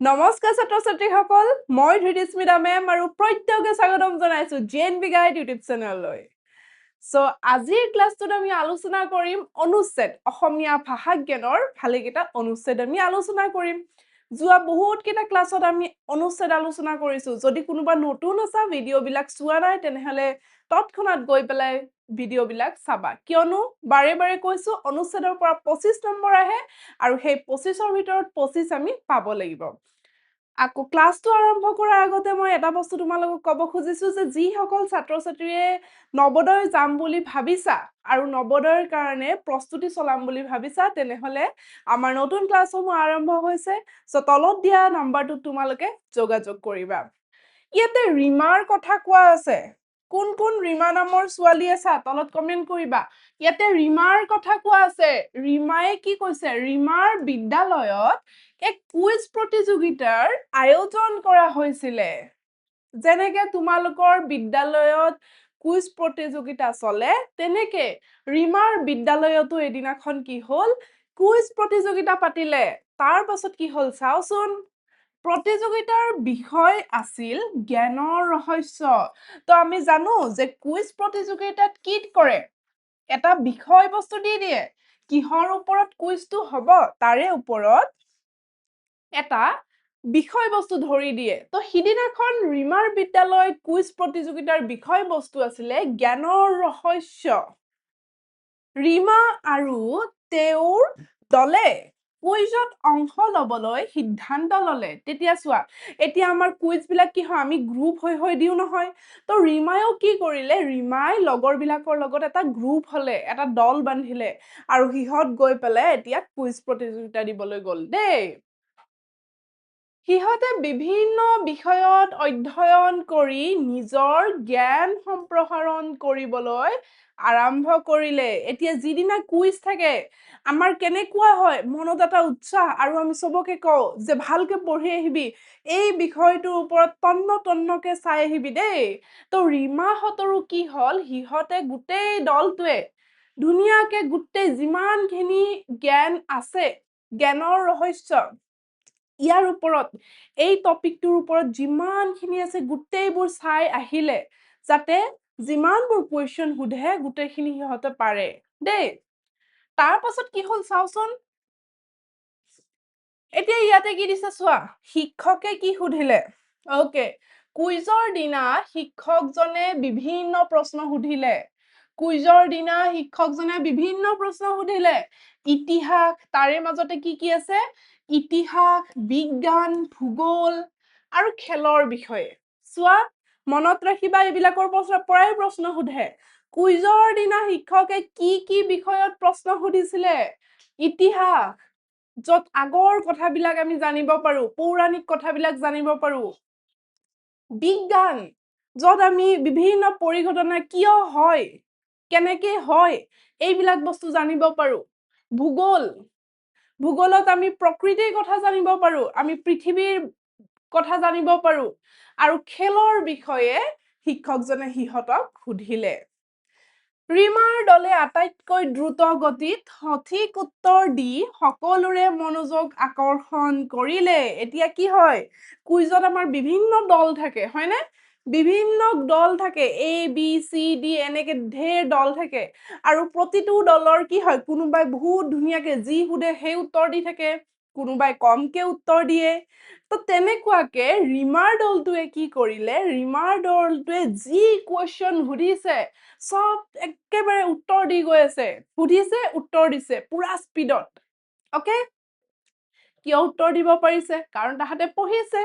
নমস্কাৰ ছাত্ৰ ছাত্ৰীসকল মই ধৃতিস্মিতা মেম আৰু প্ৰত্যেককে স্বাগতম জনাইছো জেএনবি গাইড ইউটিউব চেনেললৈ সো আজিৰ ক্লাছটোত আমি আলোচনা কৰিম অনুচ্ছেদ অসমীয়া ভাষা জ্ঞানৰ ভালেকেইটা অনুচ্ছেদ আমি আলোচনা কৰিম যোৱা বহুত কেইটা ক্লাছত আমি অনুচ্ছেদ আলোচনা কৰিছো যদি কোনোবা নতুন আছা ভিডিও বিলাক চোৱা নাই তেনেহলে তৎক্ষণাত গৈ পেলাই ভিডিও বিলাক চাবা কিয়নো বাৰে বাৰে কৈছো অনুচ্ছেদৰ পৰা 25 নম্বৰ আহে আৰু সেই 25ৰ ভিতৰত 25 আমি পাব লাগিব আকৌ ক্লাছটো আৰম্ভ কৰাৰ আগতে মই এটা বস্তু তোমালোকক ক'ব খুজিছো যে যি সকল ছাত্ৰ ছাত্ৰীয়ে নৱোদয় যাম বুলি ভাবিছা আৰু নৱোদয়ৰ কাৰণে প্ৰস্তুতি চলাম বুলি ভাবিছা তেনেহলে আমাৰ নতুন ক্লাছসমূহ আৰম্ভ হৈছে সো তলত দিয়া নম্বৰটোত তোমালোকে যোগাযোগ কৰিবা ইয়াতে ৰিমাৰ কথা কোৱা আছে কোন কোন ৰিমা নামৰ ছোৱালী আছে তলত কমেন্ট কৰিবা ইয়াতে ৰিমাৰ কথা কোৱা আছে ৰিমায়ে কি কৈছে ৰিমাৰ বিদ্যালয়ত এক কুইজ প্ৰতিযোগিতাৰ আয়োজন কৰা হৈছিল যেনেকে তোমালোকৰ বিদ্যালয়ত কুইজ প্ৰতিযোগিতা চলে তেনেকে ৰিমাৰ বিদ্যালয়তো এদিনাখন কি হল কুইজ প্ৰতিযোগিতা পাতিলে তাৰ পাছত কি হল চাওচোন প্ৰতিযোগিতাৰ বিষয় আছিল জ্ঞানৰ ৰহস্য তো আমি জানো যে কুইজ প্ৰতিযোগিতাত কি কৰে এটা বিষয় বস্তু দি দিয়ে কিহৰ ওপৰত কুইজটো হ'ব তাৰে ওপৰত এটা বিষয় বস্তু ধৰি দিয়ে তো হিদিনাখন ৰিমাৰ বিদ্যালয়ত কুইজ প্ৰতিযোগিতাৰ বিষয় বস্তু আছিলে জ্ঞানৰ ৰহস্য ৰিমা আৰু তেওঁৰ দলে কুইজত অংশ লবলৈ সিদ্ধান্ত ললে তেতিয়া চোৱা এতিয়া আমাৰ কুইজ বিলাক কি হয় আমি গ্ৰুপ হৈ দিও নহয় তো ৰিমায়ও কি কৰিলে ৰিমাই লগৰ বিলাকৰ লগত এটা গ্ৰুপ হলে এটা দল বান্ধিলে আৰু হিহত গৈ পেলাই এতিয়া কুইজ প্ৰতিযোগিতা দিবলৈ গল দেই সিহঁতে বিভিন্ন বিষয়ত অধ্যয়ন কৰি নিজৰ জ্ঞান সম্প্ৰসাৰণ কৰিবলৈ আৰম্ভ কৰিলে এতিয়া যিদিনা কুইজ থাকে আমাৰ কেনেকুৱা হয় মনত এটা উৎসাহ আৰু আমি সবকে কওঁ যে ভালকে পঢ়ি আহিবি এই বিষয়টোৰ ওপৰত তন্নকে চাই আহিবি দেই তো ৰিমাহঁতৰো কি হল সিহঁতে গোটেই দলটোৱে ধুনীয়াকে গোটেই যিমানখিনি জ্ঞান আছে জ্ঞানৰ ৰহস্য ইয়াৰ ওপৰত এই টপিকটোৰ ওপৰত যিমানখিনি আছে গোটেইবোৰ চাই আহিলে যাতে যিমানবোৰ কোৱেশ্চন সুধে গোটেইখিনি সিহঁতে পাৰে দেই তাৰ পাছত কি হল চাওচোন এতিয়া ইয়াতে কি দিছে চোৱা শিক্ষকে কি সুধিলে ওকে কুইজৰ দিনা শিক্ষকজনে বিভিন্ন প্ৰশ্ন সুধিলে কুইজৰ দিনা শিক্ষকজনে বিভিন্ন প্ৰশ্ন সুধিলে ইতিহাস তাৰে মাজতে কি আছে ইতিহাস বিজ্ঞান ভূগোল আৰু খেলৰ বিষয়ে চোৱা মনত ৰাখিবা এইবিলাকৰ পৰাই প্ৰশ্ন সুধে কুইজৰ দিনা শিক্ষকে কি বিষয়ত প্ৰশ্ন সুধিছিলে ইতিহাস যত আগৰ কথাবিলাক আমি জানিব পাৰো পৌৰাণিক কথাবিলাক জানিব পাৰো বিজ্ঞান যত আমি বিভিন্ন পৰিঘটনা কিয় হয় কেনেকে হয় এইবিলাক বস্তু জানিব পাৰো ভূগোলত আমি প্ৰকৃতিৰ কথা জানিব পাৰো আমি পৃথিৱীৰ কথা জানিব পাৰো আৰু খেলৰ বিষয়ে শিক্ষকজনে সিহঁতক সুধিলে ৰিমাৰ দলে আটাইতকৈ দ্ৰুত গতিত সঠিক উত্তৰ দি সকলোৰে মনোযোগ আকৰ্ষণ কৰিলে এতিয়া কি হয় কুইজত আমাৰ বিভিন্ন দল থাকে হয়নে বিভিন্ন দল থাকে A B C D এনেকে ঢেৰ দল থাকে আৰু প্ৰতিটো দলৰ কি হয় কোনোবাই বহুত ধুনীয়াকে যি সুধে সেই উত্তৰ দি থাকে কোনোবাই কমকে উত্তৰ দিয়ে তো তেনেকুৱাকে ৰিমাৰ দলটোৱে কি কৰিলে ৰিমাৰ দলটোৱে যি কোৱেশ্চন সুধিছে সব একেবাৰে উত্তৰ দি গৈ আছে সুধিছে উত্তৰ দিছে পুৰা স্পীডত ওকে কিয় উত্তৰ দিব পাৰিছে কাৰণ তাহাঁতে পঢ়িছে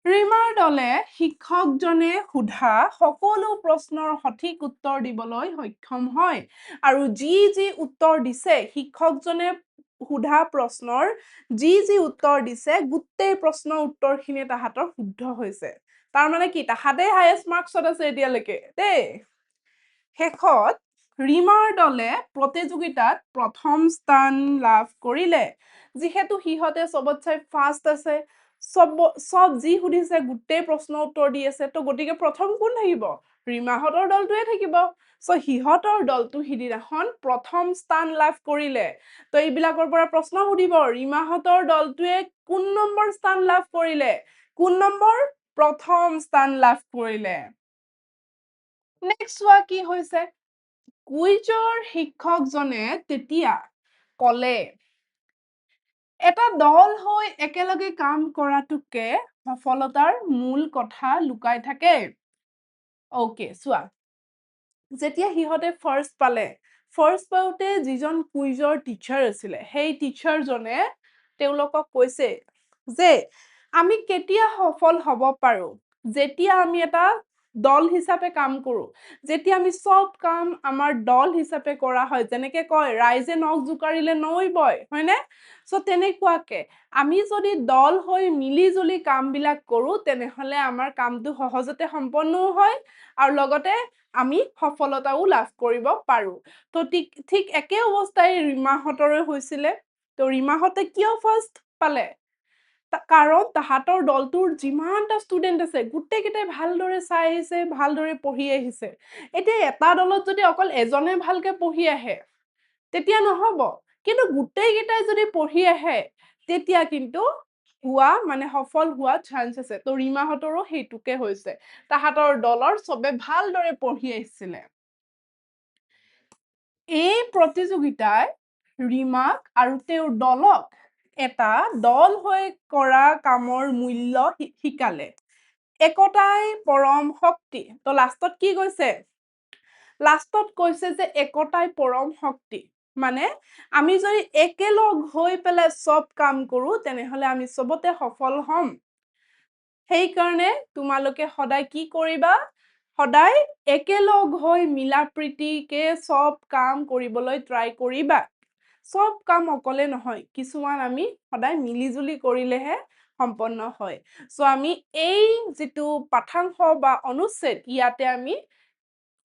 ৰিমাৰ দলে শিক্ষকজনে সোধা সকলো প্ৰশ্নৰ সঠিক উত্তৰ দিবলৈ সক্ষম হয় আৰু যি উত্তৰ দিছে শিক্ষকজনে সোধা প্ৰশ্নৰ যি উত্তৰ দিছে গোটেই প্ৰশ্নৰ উত্তৰখিনি তাহাঁতৰ শুদ্ধ হৈছে তাৰ মানে কি তাহাঁতে হাইয়েষ্ট মাৰ্কছত আছে এতিয়ালৈকে দেই শেষত ৰিমাৰ দলে প্ৰতিযোগিতাত প্ৰথম স্থান লাভ কৰিলে যিহেতু সিহঁতে সবতছে ফাৰ্ষ্ট আছে সব যি সুধিছে গোটেই প্ৰশ্ন উত্তৰ দি আছে তো গতিকে প্ৰথম কোন থাকিব ৰীমাহঁতৰ দলটোৱে থাকিব সো সিহঁতৰ দলটো সিদিনাখন প্ৰথম স্থান লাভ কৰিলে তো এইবিলাকৰ পৰা প্ৰশ্ন সুধিব ৰীমাহঁতৰ দলটোৱে কোন নম্বৰ স্থান লাভ কৰিলে কোন নম্বৰ প্ৰথম স্থান লাভ কৰিলে নেক্সট চোৱা কি হৈছে কুইজৰ শিক্ষকজনে তেতিয়া কলে এটা দল হৈ একেলগে কাম কৰাটোকে সফলতাৰ মূল কথা লুকাই থাকে ওকে চোৱা যেতিয়া সিহঁতে ফাৰ্ষ্ট পাওঁতে যিজন কুইজৰ টিচাৰ আছিলে সেই টিচাৰজনে তেওঁলোকক কৈছে যে আমি কেতিয়া সফল হ'ব পাৰো যেতিয়া আমি এটা দল হিচাপে কাম কৰো যেতিয়া আমি সব কাম আমাৰ দল হিচাপে কৰা হয় যেনেকে কয় ৰাইজে নখ জোকাৰিলে নৈ বয় হয়নে সো তেনেকুৱাকে আমি যদি দল হৈ মিলি জুলি কাম বিলাক কৰো তেনেহলে আমাৰ কামটো সহজতে সম্পন্ন হয় আৰু লগতে আমি সফলতাও লাভ কৰিব পাৰো তো ঠিক একে অৱস্থাই ৰীমাহঁতৰে হৈছিলে তো ৰীমাহঁতে কিয় ফাৰ্ষ্ট পালে কাৰণ তাহাঁতৰ দলটোৰ যিমানটা ষ্টুডেন্ট আছে গোটেইকেইটাই ভালদৰে চাই আহিছে ভালদৰে পঢ়ি আহিছে এতিয়া এটা দলত যদি অকল এজনে ভালকে পঢ়ি আহে তেতিয়া নহব কিন্তু গোটেইকেইটাই যদি পঢ়ি আহে তেতিয়া কিন্তু সফল হোৱা চান্স আছে তো ৰীমাহঁতৰো সেইটোকে হৈছে তাহাঁতৰ দলৰ চবে ভালদৰে পঢ়ি আহিছিলে এই প্ৰতিযোগিতাই ৰীমাক আৰু তেওঁৰ দলক এটা দল হৈ কৰা কামৰ মূল্য শিকালে একতাই পৰম শক্তি তো লাষ্টত কি কৈছে লাষ্টত কৈছে যে একতাই পৰম শক্তি মানে আমি যদি একেলগ হৈ পেলাই সব কাম কৰো তেনেহলে আমি সবতে সফল হম সেই কাৰণে তোমালোকে সদায় কি কৰিবা সদায় একেলগ হৈ মিলা প্ৰীতিকে সব কাম কৰিবলৈ ট্ৰাই কৰিবা সব কাম অকলে নহয় কিছুমান আমি সদায় মিলিজুলি কৰিলেহে সম্পন্ন হয় সো আমি এই যেটো পাঠাংশ বা অনুচ্ছেদ ইয়াতে আমি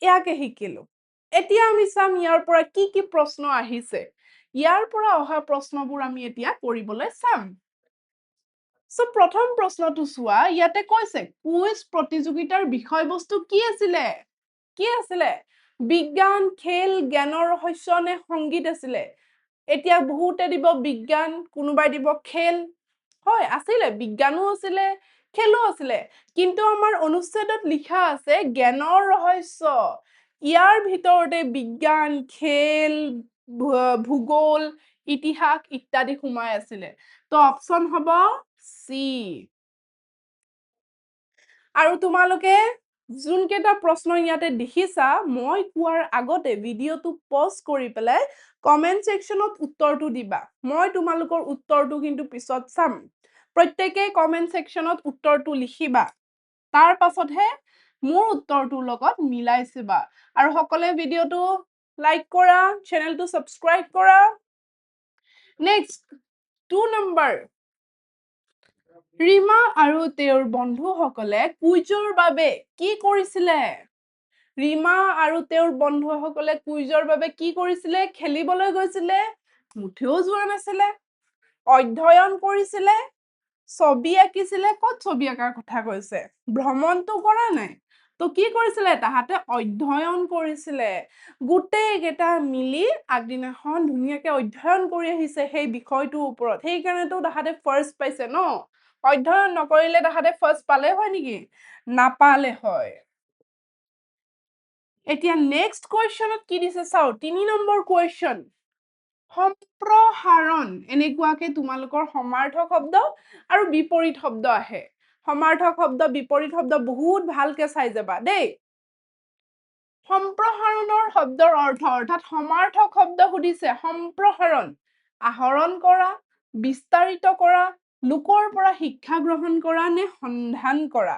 ইয়াকে শিকিলো এতিয়া আমি চাম ইয়াৰ পৰা কি প্ৰশ্ন আহিছে ইয়াৰ পৰা অহা প্ৰশ্নবোৰ আমি এতিয়া কৰিবলৈ চাম সো প্ৰথম প্ৰশ্নটো চোৱা ইয়াতে কৈছে কুইজ প্ৰতিযোগিতাৰ বিষয়বস্তু কি আছিলে বিজ্ঞান খেল জ্ঞানৰ ৰহস্য নে সংগীত আছিলে এতিয়া বহুতে দিব বিজ্ঞান কোনোবাই দিব খেল হয় আছিলে বিজ্ঞানো আছিলে খেলো আছিলে কিন্তু আমাৰ অনুচ্ছেদত লিখা আছে জ্ঞানৰ ৰহস্য ইয়াৰ ভিতৰতে বিজ্ঞান খেল ভূগোল ইতিহাস ইত্যাদি সোমাই আছিলে তো অপচন হ'ব সি আৰু তোমালোকে যোন কেইটা প্ৰশ্ন ইয়াতে দেখিছা মই কোৱাৰ আগতে ভিডিঅটো পজ কৰি পেলাই কমেন্ট সেকশনত উত্তৰটো দিবা মই তোমালোকৰ উত্তৰটো কিন্তু পিছত চাম প্ৰত্যেককে কমেন্ট সেকশনত উত্তৰটো লিখিবা তাৰ পাছতহে মোৰ উত্তৰটোৰ লগত মিলাইছিবা আৰু সকলে ভিডিঅটো লাইক কৰা চেনেলটো সাবস্ক্ৰাইব কৰা নেক্সট 2 নম্বৰ ৰীমা আৰু তেওঁৰ বন্ধুসকলে কুইজৰ বাবে কি কৰিছিলে ৰীমা আৰু তেওঁৰ বন্ধুসকলে কুইজৰ বাবে কি কৰিছিলে খেলিবলৈ গৈছিলে মুঠেও যোৱা নাছিলে অধ্যয়ন কৰিছিলে ছবি আঁকিছিলে ক'ত ছবি আঁকাৰ কথা কৈছে ভ্ৰমণটো কৰা নাই তো কি কৰিছিলে তাহাতে অধ্যয়ন কৰিছিলে গোটেই কেইটা মিলি আগদিনাখন ধুনীয়াকে অধ্যয়ন কৰি আহিছে সেই বিষয়টোৰ ওপৰত সেই কাৰণেতো তাহাতে ফাৰ্ষ্ট পাইছে ন অধ্যয়ন নকৰিলে তাহাতে ফাৰ্ষ্ট পালে হয় নেকি নাপালে হয় এতিয়া নেক্সট কোৱেশ্চনত কি দিছে চাও 3 নম্বৰ কোৱেশ্চন সম্প্ৰসাৰণ এনেকুৱাকে তোমালোকৰ সমাৰ্থক শব্দ আৰু বিপৰীত শব্দ আহে সমাৰ্থক শব্দ বিপৰীত শব্দ বহুত ভালকে চাই যাবা দেই সম্প্ৰসাৰণৰ শব্দৰ অৰ্থ অৰ্থাৎ সমাৰ্থক শব্দ সুধিছে সম্প্ৰসাৰণ আহৰণ কৰা বিস্তাৰিত কৰা লোকৰ পৰা শিক্ষা গ্ৰহণ কৰা নে সন্ধান কৰা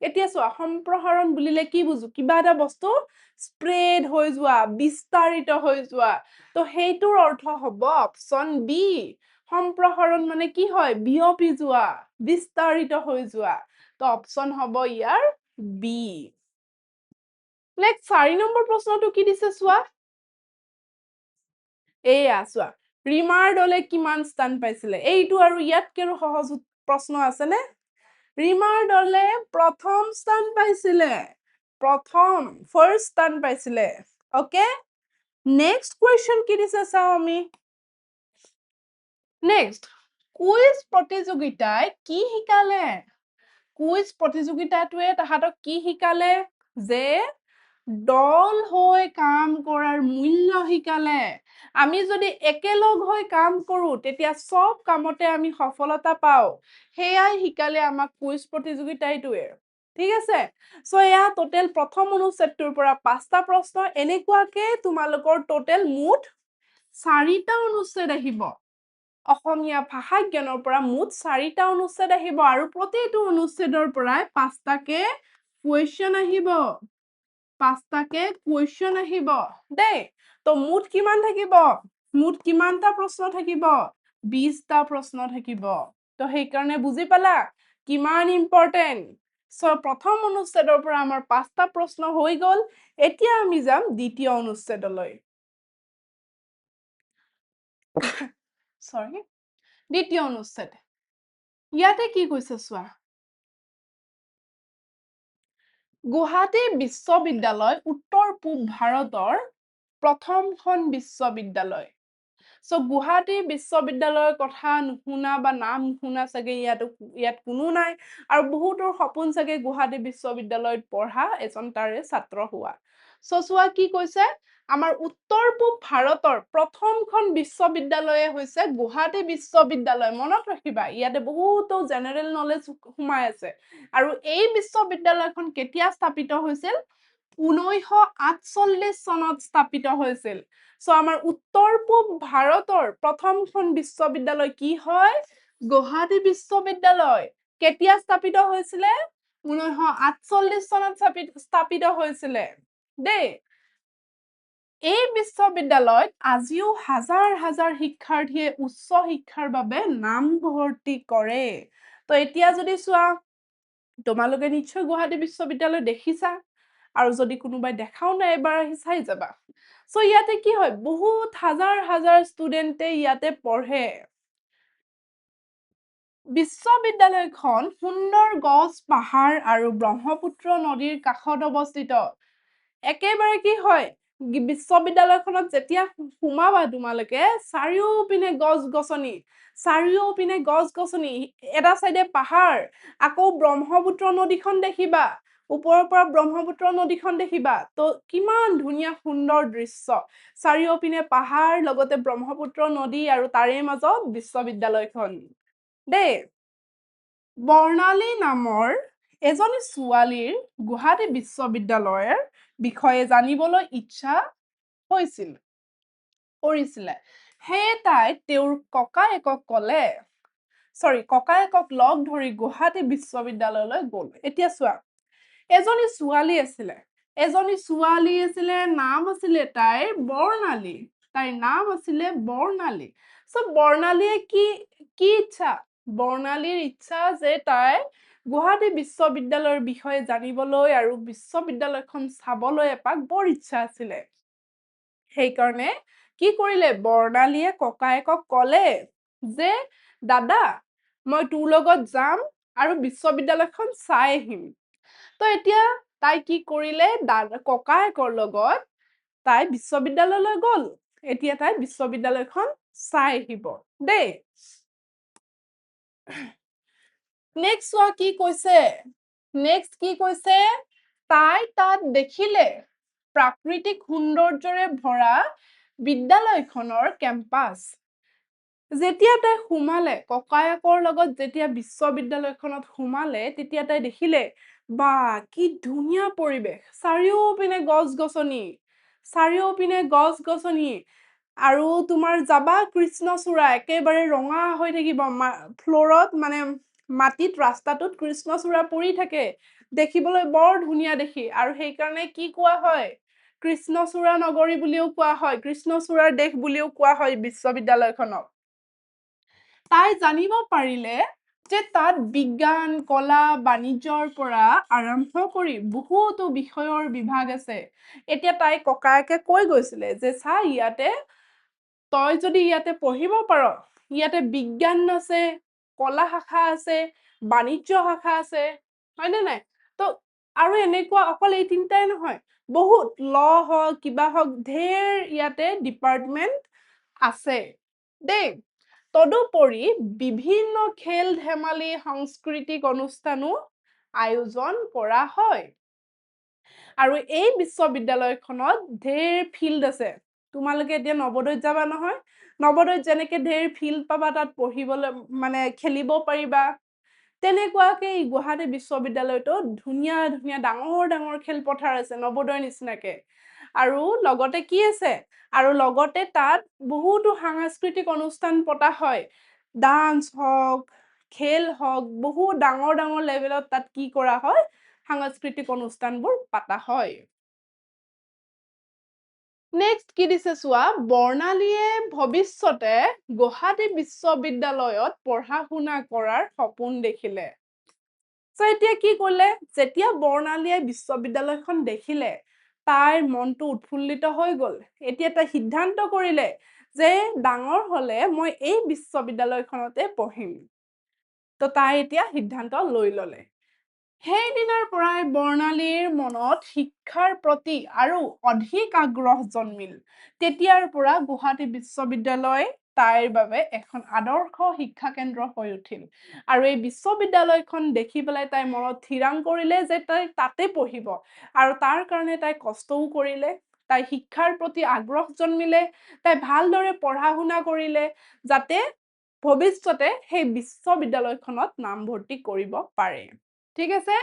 এতিয়া চোৱা সম্প্ৰসাৰণ বুলিলে কি বুজো কিবা এটা বস্তু স্প্ৰেড হৈ যোৱা বিস্তাৰিত হৈ যোৱা তো সেইটোৰ অৰ্থ হ'ব অপচন বি সম্প্ৰসাৰণ মানে কি হয় বিয়পি যোৱা বিস্তাৰিত হৈ যোৱা তো অপচন হ'ব ইয়াৰ বি নেক্সট 4 নম্বৰ প্ৰশ্নটো কি দিছে চোৱা এয়া চোৱা ৰীমাৰ দলে কিমান স্থান পাইছিলে এইটো আৰু ইয়াতকে সহজ প্ৰশ্ন আছেনে ৰীমাৰ দলে প্ৰথম স্থান পাইছিলে ফাৰ্ষ্ট স্থান পাইছিলে ওকে নেক্সট কোৱেশ্চন কি দিছে চাও আমি নেক্সট কুইজ প্ৰতিযোগিতাই কি শিকালে কুইজ প্ৰতিযোগিতাটোৱে তাহাঁতক কি শিকালে যে দল হৈ কাম কৰাৰ মূল্য শিকালে আমি যদি একেলগ হৈ কাম কৰো তেতিয়া সব কামতে আমি সফলতা পাও হেয়াই শিকালে আমাক কুইজ প্ৰতিযোগিতাটোৱে ঠিক আছে সো এয়া টোটেল প্ৰথম অনুচ্ছেদটোৰ পৰা 5টা প্ৰশ্ন এনেকুৱাকে তোমালোকৰ টোটেল মুঠ 4টা অনুচ্ছেদ আহিব অসমীয়া ভাষা জ্ঞানৰ পৰা মুঠ 4টা অনুচ্ছেদ আহিব আৰু প্ৰতিটো অনুচ্ছেদৰ পৰাই 5টাকে কুৱেশ্চন আহিব 5টাকে কুৱেশ্চন আহিব দেই তো মুঠ কিমান থাকিব মুঠ কিমানটা প্ৰশ্ন থাকিব 20টা প্ৰশ্ন থাকিব তো সেই কাৰণে বুজি পালা কিমান ইম্পৰ্টেন্ট সো প্ৰথম অনুচ্ছেদৰ পৰা আমাৰ 5টা প্ৰশ্ন হৈ গল এতিয়া আমি যাম দ্বিতীয় অনুচ্ছেদলৈ সৰি দ্বিতীয় অনুচ্ছেদ ইয়াতে কি কৈছে চোৱা গুৱাহাটী বিশ্ববিদ্যালয় উত্তৰ পূব ভাৰতৰ প্ৰথমখন বিশ্ববিদ্যালয় সো গুৱাহাটী বিশ্ববিদ্যালয়ৰ কথা নুশুনা বা নাম শুনা চাগে ইয়াত কোনো নাই আৰু বহুতৰ সপোন চাগে গুৱাহাটী বিশ্ববিদ্যালয়ত পঢ়া এজন তাৰে ছাত্ৰ হোৱা সো চোৱা কি কৈছে আমাৰ উত্তৰ পূব ভাৰতৰ প্ৰথমখন বিশ্ববিদ্যালয় হৈছে গুৱাহাটী বিশ্ববিদ্যালয় মনত ৰাখিবা ইয়াতে বহুতো জেনাৰেল নলেজ সোমাই আছে আৰু এই বিশ্ববিদ্যালয়খন কেতিয়া স্থাপিত হৈছিল 1948 চনত স্থাপিত হৈছিল সো আমাৰ উত্তৰ পূব ভাৰতৰ প্ৰথমখন বিশ্ববিদ্যালয় কি হয় গুৱাহাটী বিশ্ববিদ্যালয় কেতিয়া স্থাপিত হৈছিল 1948 চনত স্থাপিত হৈছিল দেই এই বিশ্ববিদ্যালয়ত আজিও হাজাৰ হাজাৰ শিক্ষাৰ্থীয়ে উচ্চ শিক্ষাৰ বাবে নাম ভৰ্তি কৰে তো এতিয়া যদি চোৱা তোমালোকে নিশ্চয় গুৱাহাটী বিশ্ববিদ্যালয় দেখিছা আৰু যদি কোনোবাই দেখাও নাই এবাৰ আহি চাই যাবা সো ইয়াতে কি হয় বহুত হাজাৰ হাজাৰ ষ্টুডেন্টে ইয়াতে পঢ়ে বিশ্ববিদ্যালয়খন সুন্দৰ গছ পাহাৰ আৰু ব্ৰহ্মপুত্ৰ নদীৰ কাষত অৱস্থিত একেবাৰে কি হয় বিশ্ববিদ্যালয়খনত যেতিয়া সোমাবা তোমালোকে চাৰিওপিনে গছ গছনি এটা সাইডে পাহাৰ আকৌ ব্ৰহ্মপুত্ৰ নদীখন দেখিবা ওপৰৰ পৰা ব্ৰহ্মপুত্ৰ নদীখন দেখিবা তো কিমান ধুনীয়া সুন্দৰ দৃশ্য চাৰিওপিনে পাহাৰ লগতে ব্ৰহ্মপুত্ৰ নদী আৰু তাৰে মাজত বিশ্ববিদ্যালয়খন দেই বৰ্ণালী নামৰ এজনী ছোৱালীৰ গুৱাহাটী বিশ্ববিদ্যালয়ৰ বিষয়ে জানিবলৈ ইচ্ছা হৈছিল কৰিছিলে হে তাই তেওঁৰ ককায়েকক লগ ধৰি গুৱাহাটী বিশ্ববিদ্যালয়লৈ গ'ল এতিয়া চোৱা এজনী ছোৱালী আছিলে নাম আছিলে তাইৰ বৰ্ণালী সো বৰ্ণালীয়ে কি ইচ্ছা বৰ্ণালীৰ ইচ্ছা যে তাই গুৱাহাটী বিশ্ববিদ্যালয়ৰ বিষয়ে জানিবলৈ আৰু বিশ্ববিদ্যালয়খন চাবলৈ এপাক বৰ ইচ্ছা আছিলে সেই কাৰণে কি কৰিলে বৰ্ণালীয়ে ককায়েকক ক'লে যে দাদা মই তোৰ লগত যাম আৰু বিশ্ববিদ্যালয়খন চাই আহিম তো এতিয়া তাই কি কৰিলে ককায়েকৰ লগত তাই বিশ্ববিদ্যালয়লৈ গ'ল এতিয়া তাই বিশ্ববিদ্যালয়খন চাই আহিব দেই নেক্সট চোৱা কি কৈছে তাই তাত দেখিলে প্ৰাকৃতিক সৌন্দৰ্যৰে ভৰা বিদ্যালয়খনৰ কেম্পাছ যেতিয়া তাই সোমালে ককায়েকৰ লগত যেতিয়া বিশ্ববিদ্যালয়খনত সোমালে তেতিয়া তাই দেখিলে বা কি ধুনীয়া পৰিবেশ চাৰিওপিনে গছ গছনি আৰু তোমাৰ যাবা কৃষ্ণচূড়া একেবাৰে ৰঙা হৈ থাকিব ফ্লোৰত মানে মাটিত ৰাস্তাটোত কৃষ্ণচূড়া পৰি থাকে দেখিবলৈ বৰ ধুনীয়া দেখি আৰু সেই কাৰণে কি কোৱা হয় কৃষ্ণচূড়া নগৰী বুলিও কোৱা হয় কৃষ্ণচূড়াৰ দেশ বুলিও কোৱা হয় বিশ্ববিদ্যালয়খনক তাই জানিব পাৰিলে যে তাত বিজ্ঞান কলা বাণিজ্যৰ পৰা আৰম্ভ কৰি বহুতো বিষয়ৰ বিভাগ আছে এতিয়া তাই ককায়েকে কৈ গৈছিলে যে চা ইয়াতে তই যদি ইয়াতে পঢ়িব পাৰ ইয়াতে বিজ্ঞান আছে কলা শাখা আছে, বাণিজ্য শাখা আছে, হয় নে নাই? তো আৰু এনেকুৱা অকল এই তিনিটাই নহয়, বহুত ল হওক কিবা হওক ঢেৰ ইয়াতে ডিপাৰ্টমেণ্ট আছে দেই। তদুপৰি বিভিন্ন খেল ধেমালি সাংস্কৃতিক অনুষ্ঠানো আয়োজন কৰা হয়। আৰু এই বিশ্ববিদ্যালয়খনত ঢেৰ ফিল্ড আছে। তোমালোকে এতিয়া নৱোদয়ত যাবা নহয়, নৱোদয়ত যেনেকে ঢেৰ ফিল্ড পাবা, তাত পঢ়িবলৈ মানে খেলিব পাৰিবা, তেনেকুৱাকে এই গুৱাহাটী বিশ্ববিদ্যালয়তো ধুনীয়া ধুনীয়া ডাঙৰ ডাঙৰ খেলপথাৰ আছে নৱোদয়ৰ নিচিনাকে। আৰু লগতে কি আছে, আৰু লগতে তাত বহুতো সাংস্কৃতিক অনুষ্ঠান পতা হয়, ডান্স হওক, খেল হওক, বহুত ডাঙৰ ডাঙৰ লেভেলত তাত কি কৰা হয়, সাংস্কৃতিক অনুষ্ঠানবোৰ পাতা হয়। নেক্সট কি দিছে চোৱা, বৰ্ণালীয়ে ভৱিষ্যতে গুৱাহাটী বিশ্ববিদ্যালয়ত পঢ়া শুনা কৰাৰ সপোন দেখিলে। এতিয়া কি কৰিলে, যেতিয়া বৰ্ণালীয়ে বিশ্ববিদ্যালয়খন দেখিলে, তাইৰ মনটো উৎফুল্লিত হৈ গ'ল। এতিয়া তাই সিদ্ধান্ত কৰিলে যে ডাঙৰ হলে মই এই বিশ্ববিদ্যালয়খনতে পঢ়িম। তো তাই এতিয়া সিদ্ধান্ত লৈ ললে। সেই দিনাৰ পৰাই বৰ্ণালীৰ মনত শিক্ষাৰ প্ৰতি আৰু অধিক আগ্ৰহ জন্মিল। তেতিয়াৰ পৰা গুৱাহাটী বিশ্ববিদ্যালয় তাইৰ বাবে এখন আদৰ্শ শিক্ষা কেন্দ্ৰ হৈ উঠিল। আৰু এই বিশ্ববিদ্যালয়খন দেখি পেলাই তাই মনত থিৰাং কৰিলে যে তাই তাতে পঢ়িব, আৰু তাৰ কাৰণে তাই কষ্টও কৰিলে, তাই শিক্ষাৰ প্ৰতি আগ্ৰহ জন্মিলে, তাই ভালদৰে পঢ়া শুনা কৰিলে, যাতে ভৱিষ্যতে সেই বিশ্ববিদ্যালয়খনত নামভৰ্তি কৰিব পাৰে। ঠিক আছে,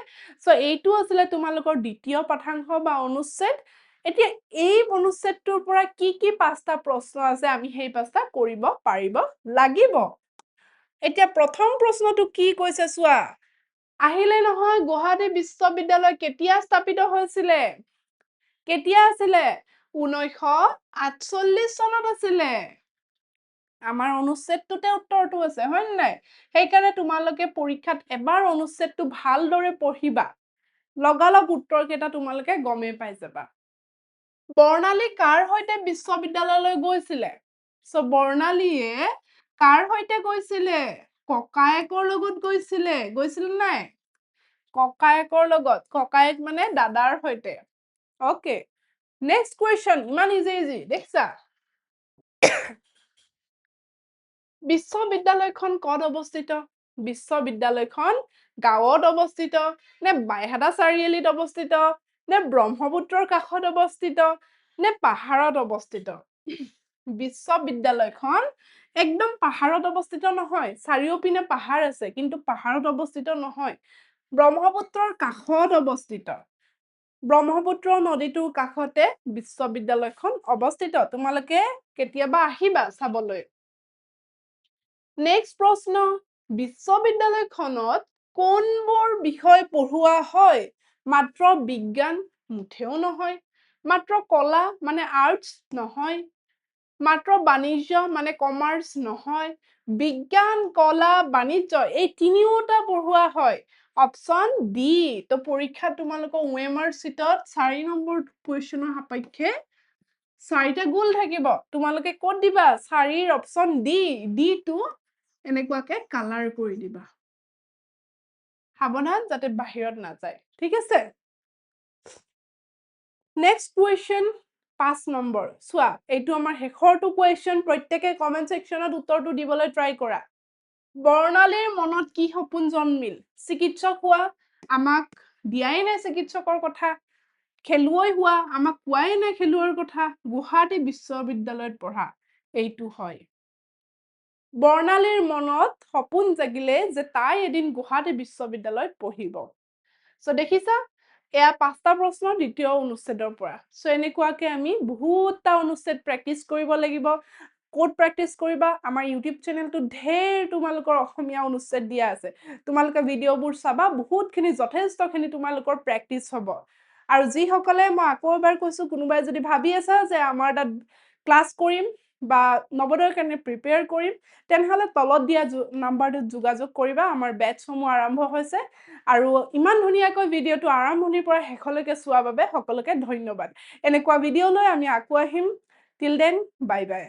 এইটো আছিলে তোমালোকৰ দ্বিতীয় পাঠাংশ বা অনুচ্ছেদ। এতিয়া এই অনুচ্ছেদটোৰ পৰা কি কি 5টা প্ৰশ্ন আছে, আমি সেই 5টা কৰিব পাৰিব লাগিব। এতিয়া প্ৰথম প্ৰশ্নটো কি কৈছে চোৱা, আহিলে নহয়, গুৱাহাটী বিশ্ববিদ্যালয় কেতিয়া স্থাপিত হৈছিলে? কেতিয়া আছিলে? 1948 চনত আছিলে। আমাৰ অনুচ্ছেদটোতে উত্তৰটো আছে, হয় নে নাই? সেইকাৰণে তোমালোকে পৰীক্ষাত এবাৰ অনুচ্ছেদটো ভালদৰে পঢ়িবা, লগালগ উত্তৰ কেইটা তোমালোকে গমেই পাই যাবা। বৰ্ণালী কাৰ সৈতে বিশ্ববিদ্যালয়লৈ গৈছিলে? বৰ্ণালীয়ে কাৰ সৈতে গৈছিলে? ককায়েকৰ লগত গৈছিলে। গৈছিল নাই? ককায়েকৰ লগত। ককায়েক মানে দাদাৰ সৈতে। অকে, নেক্সট কুৱেশ্যন, ইমান ইজি ইজি দেখিছা? বিশ্ববিদ্যালয়খন ক'ত অৱস্থিত? বিশ্ববিদ্যালয়খন গাঁৱত অৱস্থিত নে বাইহাটা চাৰিআলিত অৱস্থিত নে ব্ৰহ্মপুত্ৰৰ কাষত অৱস্থিত নে পাহাৰত অৱস্থিত? বিশ্ববিদ্যালয়খন একদম পাহাৰত অৱস্থিত নহয়, চাৰিওপিনে পাহাৰ আছে, কিন্তু পাহাৰত অৱস্থিত নহয়, ব্ৰহ্মপুত্ৰৰ কাষত অৱস্থিত। ব্ৰহ্মপুত্ৰ নদীটোৰ কাষতে বিশ্ববিদ্যালয়খন অৱস্থিত। তোমালোকে কেতিয়াবা আহিবা চাবলৈ। নেক্সট প্ৰশ্ন, বিশ্ববিদ্যালয়খনত কোনবোৰ বিষয় পঢ়ুৱা হয়? মাত্ৰ বিজ্ঞান? মুঠেও নহয়। মাত্ৰ কলা মানে আৰ্টছ? নহয়। মাত্ৰ বাণিজ্য মানে কমাৰ্চ? নহয়। বিজ্ঞান, কলা, বাণিজ্য এই তিনিওটা পঢ়ুৱা হয়। Option D. তো পৰীক্ষাত তোমালোকৰ OMR চিটত 4 নম্বৰ কুৱেশ্যনৰ সাপেক্ষে 4টা গোল থাকিব। তোমালোকে ক'ত দিবা? 4ৰ অপশ্যন ডি, ডিটো এনেকুৱাকে কালাৰ কৰি দিবা। সাৱধান যাতে বাহিৰত নাযায়, ঠিক আছে? Next question 5 number. চোৱা, এইটো আমাৰ শেষৰটো কুৱেশ্যন, প্ৰত্যেকে কমেণ্ট ছেকশ্যনত উত্তৰটো দিবলৈ ট্ৰাই কৰা। বৰ্ণালীৰ মনত কি সপোন জন্মিল? চিকিৎসক হোৱা, আমাক দিয়াই নাই চিকিৎসকৰ কথা। খেলুৱৈ হোৱা, আমাক কোৱাই নাই খেলুৱৈৰ কথা। গুৱাহাটী বিশ্ববিদ্যালয়ত পঢ়া, এইটো হয়। বৰ্ণালীৰ মনত সপোন জাগিলে যে তাই এদিন গুৱাহাটী বিশ্ববিদ্যালয়ত পঢ়িব। দেখিছা, এয়া 5টা প্ৰশ্ন দ্বিতীয় অনুচ্ছেদৰ পৰা। এনেকুৱাকে আমি বহুতটা অনুচ্ছেদ প্ৰেক্টিচ কৰিব লাগিব। ক'ত প্ৰেক্টিচ কৰিবা? আমাৰ ইউটিউব চেনেলটো ঢেৰ তোমালোকৰ অসমীয়া অনুচ্ছেদ দিয়া আছে। তোমালোকে ভিডিঅ'বোৰ চাবা, বহুতখিনি যথেষ্টখিনি তোমালোকৰ প্ৰেক্টিচ হ'ব। আৰু যিসকলে, মই আকৌ এবাৰ কৈছো, কোনোবাই যদি ভাবি আছা যে আমাৰ তাত ক্লাছ কৰিম বা নৱোদয়ৰ কাৰণে প্ৰিপেয়াৰ কৰিম, তেনেহ'লে তলত দিয়া নাম্বাৰটোত যোগাযোগ কৰিবা। আমাৰ বেটছসমূহ আৰম্ভ হৈছে। আৰু ইমান ধুনীয়াকৈ ভিডিঅ'টো আৰম্ভণিৰ পৰা শেষলৈকে চোৱাৰ বাবে সকলোকে ধন্যবাদ। এনেকুৱা ভিডিঅ' লৈ আমি আকৌ আহিম। Till then, bye bye.